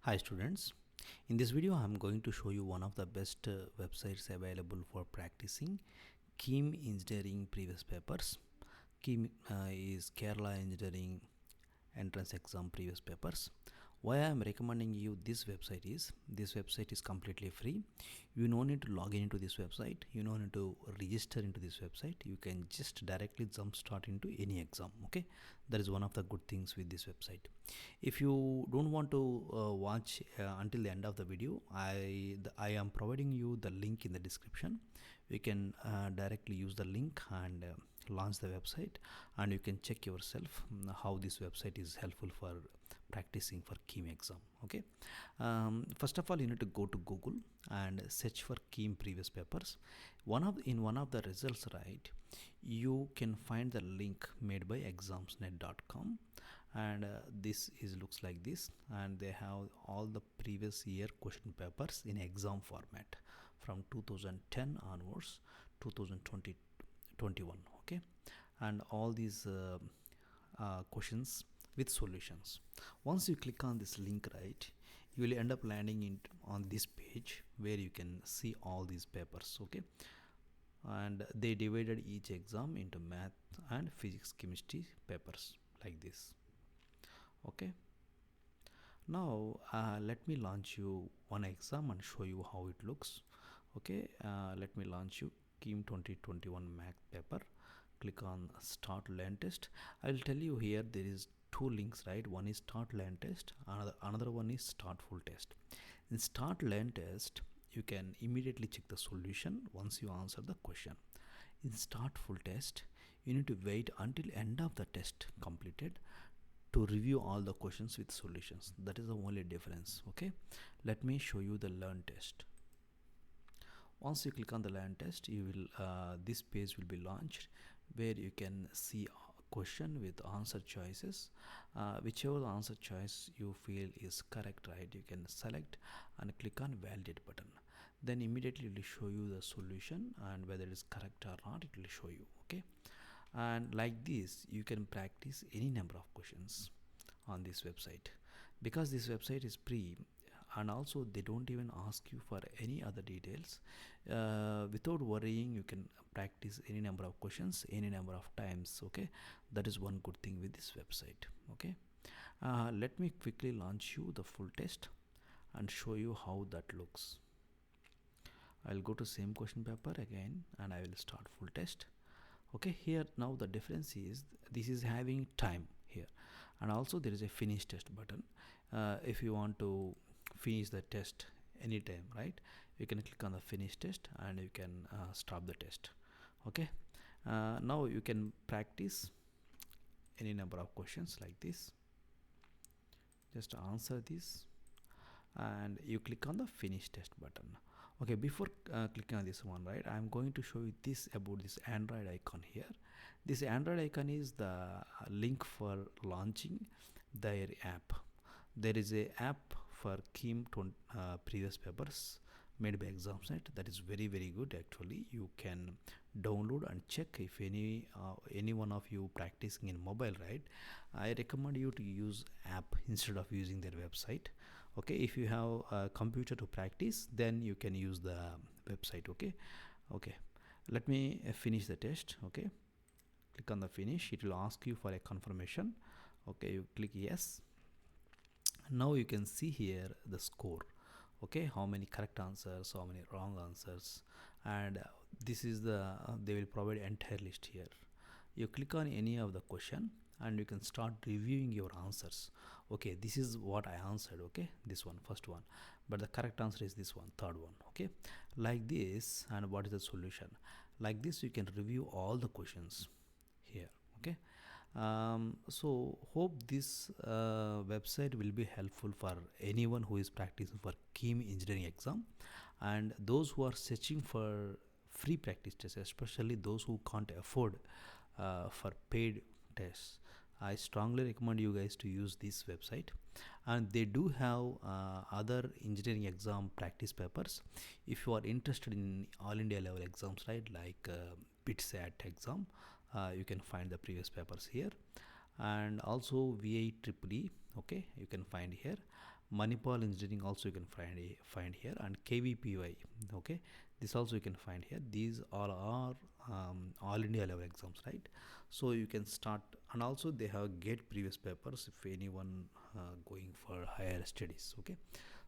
Hi students, in this video I am going to show you one of the best websites available for practicing KEAM engineering previous papers. KEAM is Kerala engineering entrance exam previous papers. Why I am recommending you this website is completely free. You no need to log in into this website, you no need to register into this website. You can just directly jump start into any exam. Okay, that is one of the good things with this website. If you don't want to watch until the end of the video, I am providing you the link in the description. You can directly use the link and launch the website, and you can check yourself how this website is helpful for practicing for KEAM exam. Okay, first of all you need to go to Google and search for KEAM previous papers. In one of the results, right, you can find the link made by examsnet.com, and this is looks like this, and they have all the previous year question papers in exam format from 2010 onwards 2020 21. Okay, and all these questions with solutions. Once you click on this link, right, you will end up landing in on this page where you can see all these papers. Okay, and they divided each exam into math and physics chemistry papers like this. Okay, now let me launch you one exam and show you how it looks. Okay, let me launch you KEAM 2021 math paper. Click on start learn test. I will tell you here there is two links, right? One is start learn test, another one is start full test. In start learn test you can immediately check the solution once you answer the question. In start full test you need to wait until end of the test completed to review all the questions with solutions. That is the only difference. Okay, let me show you the learn test. Once you click on the learn test, you will this page will be launched where you can see a question with answer choices. Whichever answer choice you feel is correct, right, you can select and click on validate button. Then immediately it will show you the solution, and whether it is correct or not it will show you. Okay, and like this you can practice any number of questions on this website. Because this website is free, and also they don't even ask you for any other details, without worrying you can practice any number of questions any number of times. Okay, that is one good thing with this website. Okay, let me quickly launch you the full test and show you how that looks. I'll go to same question paper again and I will start full test. Okay, here now the difference is this is having time here, and also there is a finish test button. If you want to finish the test anytime, right, you can click on the finish test and you can stop the test. Okay, now you can practice any number of questions like this. Just answer this and you click on the finish test button. Okay, before clicking on this one, right, I'm going to show you this about this Android icon here. This Android icon is the link for launching their app. There is a app for KEAM previous papers made by Examsnet that is very good. Actually, you can download and check. If any one of you practicing in mobile, right, I recommend you to use app instead of using their website. Okay, if you have a computer to practice, then you can use the website. Okay, let me finish the test. Okay, click on the finish. It will ask you for a confirmation. Okay, you click yes. Now you can see here the score. Okay, how many correct answers, how many wrong answers, and this is the they will provide entire list here. You click on any of the question and you can start reviewing your answers. Okay, this is what I answered. Okay, this one, first one, but the correct answer is this one, third one. Okay, like this. And what is the solution? Like this you can review all the questions here. Okay, so hope this website will be helpful for anyone who is practicing for KEAM engineering exam, and those who are searching for free practice tests, especially those who can't afford for paid tests. I strongly recommend you guys to use this website, and they do have other engineering exam practice papers. If you are interested in all India level exams, right, like BITSAT exam, you can find the previous papers here, and also VA EEE. Okay, you can find here. Manipal Engineering also you can find here, and KVPY. Okay, this also you can find here. These all are all India level exams, right? So you can start, and also they have GATE previous papers if anyone going for higher studies. Okay,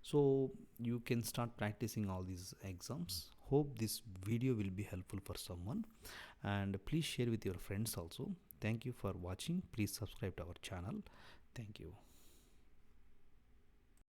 so you can start practicing all these exams. Hope this video will be helpful for someone, and please share with your friends also. Thank you for watching. Please subscribe to our channel. Thank you.